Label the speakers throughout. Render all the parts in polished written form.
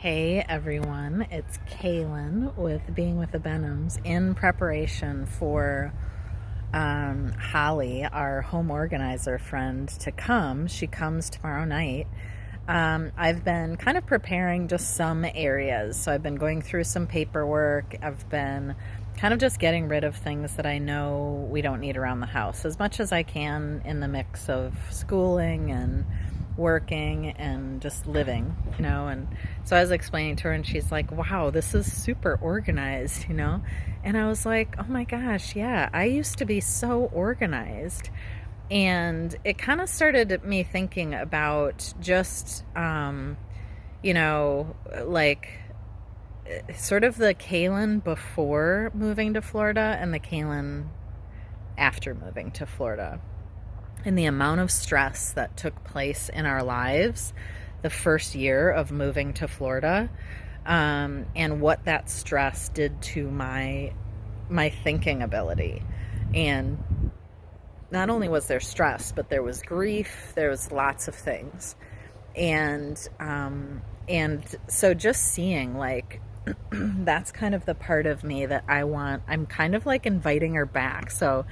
Speaker 1: Hey everyone, it's Kaelyn with Being with the Benhams in preparation for Holly, our home organizer friend, to come. She comes tomorrow night. I've been kind of preparing just some areas. So I've been going through some paperwork. I've been kind of just getting rid of things that I know we don't need around the house as much as I can in the mix of schooling and working and just living. And so I was explaining to her, and she's like, wow, this is super organized. And I was like, oh my gosh, yeah, I used to be so organized. And it kind of started me thinking about just like sort of the Kaelyn before moving to Florida and the Kaelyn after moving to Florida, and the amount of stress that took place in our lives the first year of moving to Florida, and what that stress did to my thinking ability. And not only was there stress, but there was grief, there was lots of things. And so just seeing, like, that's kind of the part of me that I'm kind of like inviting her back. So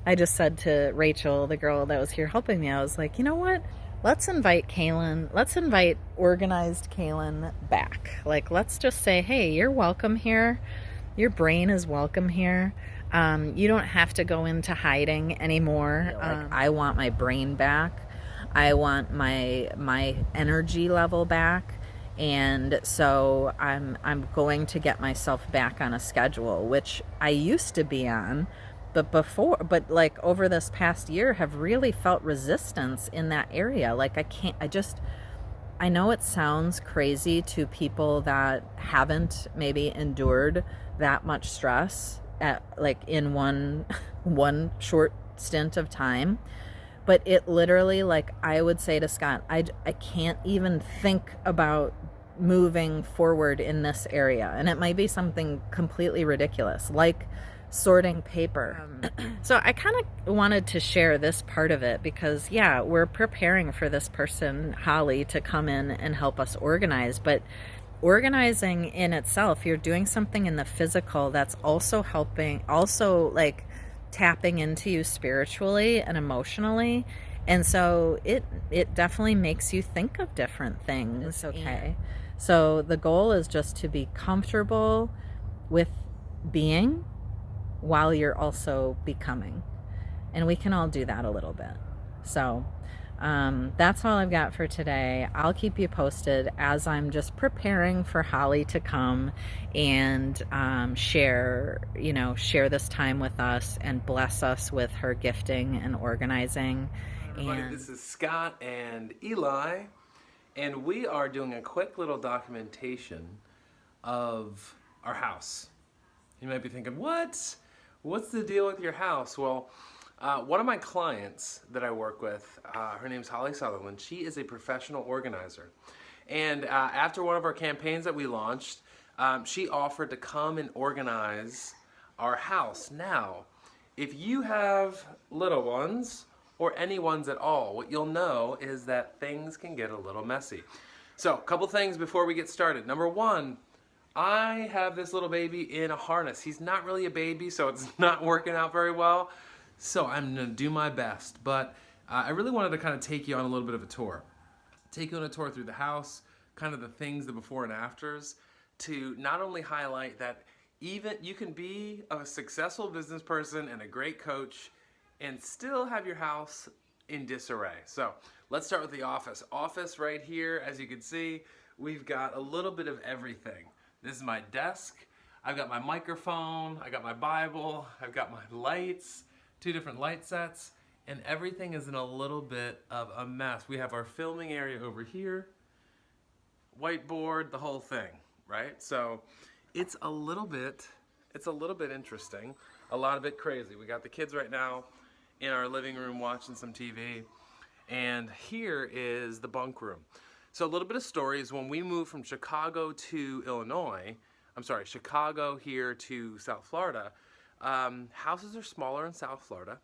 Speaker 1: I just said to Rachel, the girl that was here helping me, I was like, you know what? Let's invite organized Kaelyn back. Like, let's just say, hey, you're welcome here. Your brain is welcome here. You don't have to go into hiding anymore. I want my brain back. I want my energy level back. And so I'm going to get myself back on a schedule, which I used to be on, but like over this past year have really felt resistance in that area. Like I know it sounds crazy to people that haven't maybe endured that much stress in one short stint of time. But it literally, like, I would say to Scott, I can't even think about moving forward in this area. And it might be something completely ridiculous, like sorting paper. So I kind of wanted to share this part of it because, yeah, we're preparing for this person, Holly, to come in and help us organize. But organizing in itself, you're doing something in the physical that's also helping, also like tapping into you spiritually and emotionally. And so it definitely makes you think of different things. Okay. So the goal is just to be comfortable with being while you're also becoming. And we can all do that a little bit. So that's all I've got for today. I'll keep you posted as I'm just preparing for Holly to come and share this time with us and bless us with her gifting and organizing.
Speaker 2: Everybody, this is Scott and Eli, and we are doing a quick little documentation of our house. You might be thinking, what? What's the deal with your house? Well, one of my clients that I work with, her name's Holly Southerland. She is a professional organizer. And after one of our campaigns that we launched, she offered to come and organize our house. Now, if you have little ones, or any ones at all, what you'll know is that things can get a little messy. So, a couple things before we get started. Number one, I have this little baby in a harness. He's not really a baby, so it's not working out very well. So I'm gonna do my best, but I really wanted to kind of take you on a little bit of a tour. Take you on a tour through the house, kind of the things, the before and afters, to not only highlight that even you can be a successful business person and a great coach and still have your house in disarray. So let's start with the office. Office right here, as you can see, we've got a little bit of everything. This is my desk. I've got my microphone, I got my Bible, I've got my lights, 2 different light sets, and everything is in a little bit of a mess. We have our filming area over here, whiteboard, the whole thing, right? So it's a little bit interesting, a lot of it crazy. We got the kids right now in our living room watching some TV, and here is the bunk room. So a little bit of stories. When we moved from Chicago here to South Florida, houses are smaller in South Florida.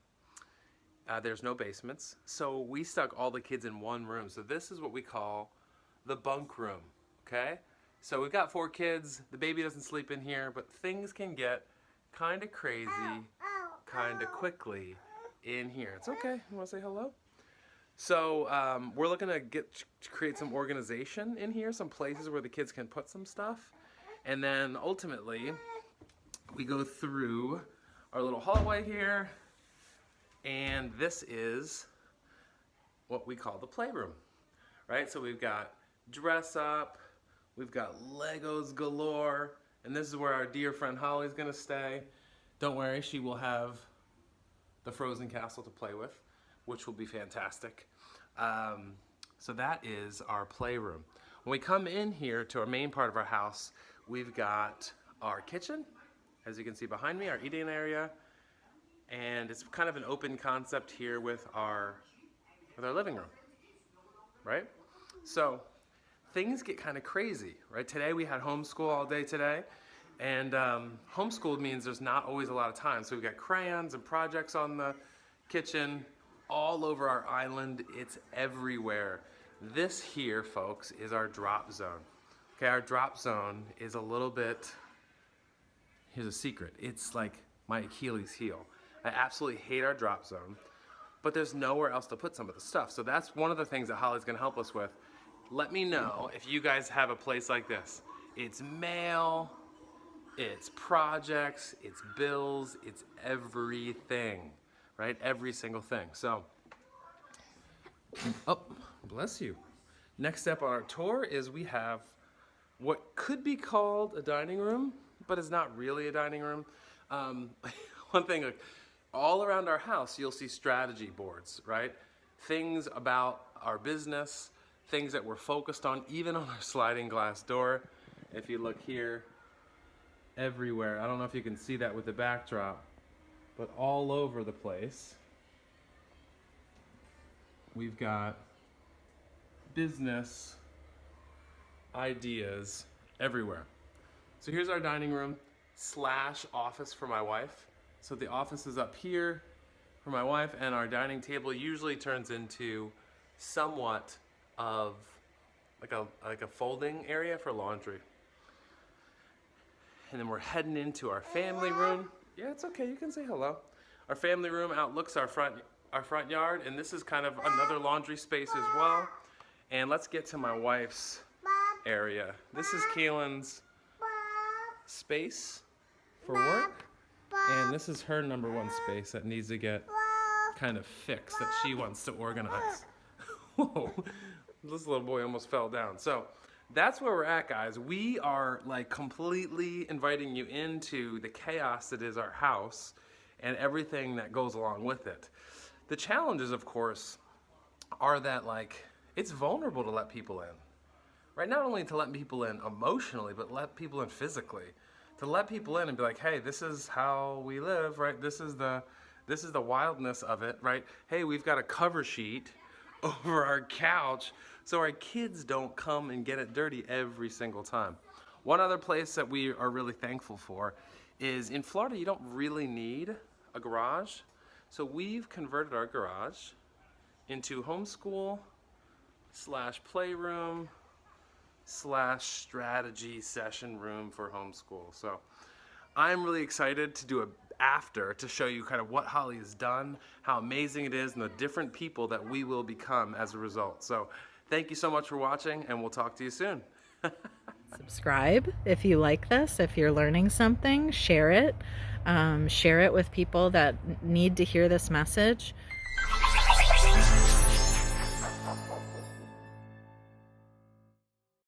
Speaker 2: There's no basements, so we stuck all the kids in one room. So this is what we call the bunk room, okay? So we've got 4 kids. The baby doesn't sleep in here, but things can get kind of crazy kind of quickly in here. It's okay. You want to say hello? So we're looking to create some organization in here, some places where the kids can put some stuff. And then ultimately, we go through our little hallway here. And this is what we call the playroom, right? So we've got dress up, we've got Legos galore, and this is where our dear friend Holly's gonna stay. Don't worry, she will have the Frozen Castle to play with, which will be fantastic. So that is our playroom. When we come in here to our main part of our house, we've got our kitchen, as you can see behind me, our eating area, and it's kind of an open concept here with our living room, right? So things get kind of crazy, right? Today we had homeschool all day today, and homeschool means there's not always a lot of time. So we've got crayons and projects on the kitchen, all over our island. It's everywhere. This here, folks, is our drop zone. Okay, our drop zone is a little bit, here's a secret. It's like my Achilles heel. I absolutely hate our drop zone, but there's nowhere else to put some of the stuff. So that's one of the things that Holly's gonna help us with. Let me know if you guys have a place like this. It's mail, it's projects, it's bills, it's everything, right? Every single thing. So, oh, bless you. Next step on our tour is we have what could be called a dining room, but it's not really a dining room. One thing, all around our house, you'll see strategy boards, right? Things about our business, things that we're focused on, even on our sliding glass door. If you look here, everywhere. I don't know if you can see that with the backdrop, but all over the place, we've got business ideas everywhere. So here's our dining room / office for my wife. So the office is up here for my wife, and our dining table usually turns into somewhat of like a folding area for laundry. And then we're heading into our family room. Yeah, it's okay, you can say hello. Our family room outlooks our front yard, and this is kind of another laundry space as well. And let's get to my wife's area. This is Kaelyn's space for work, and this is her #1 space that needs to get kind of fixed, that she wants to organize. Whoa, this little boy almost fell down. So that's where we're at, guys. We are like completely inviting you into the chaos that is our house and everything that goes along with it. The challenges, of course, are that like it's vulnerable to let people in, right? Not only to let people in emotionally, but let people in physically. To let people in and be like, hey, this is how we live, right? This is the wildness of it, right? Hey, we've got a cover sheet over our couch so our kids don't come and get it dirty every single time. One other place that we are really thankful for is in Florida, you don't really need a garage. So we've converted our garage into homeschool / playroom / strategy session room for homeschool. So I'm really excited to do a after to show you kind of what Holly has done, how amazing it is, and the different people that we will become as a result. So thank you so much for watching, and we'll talk to you soon.
Speaker 1: Subscribe if you like this. If you're learning something, share it. Share it with people that need to hear this message.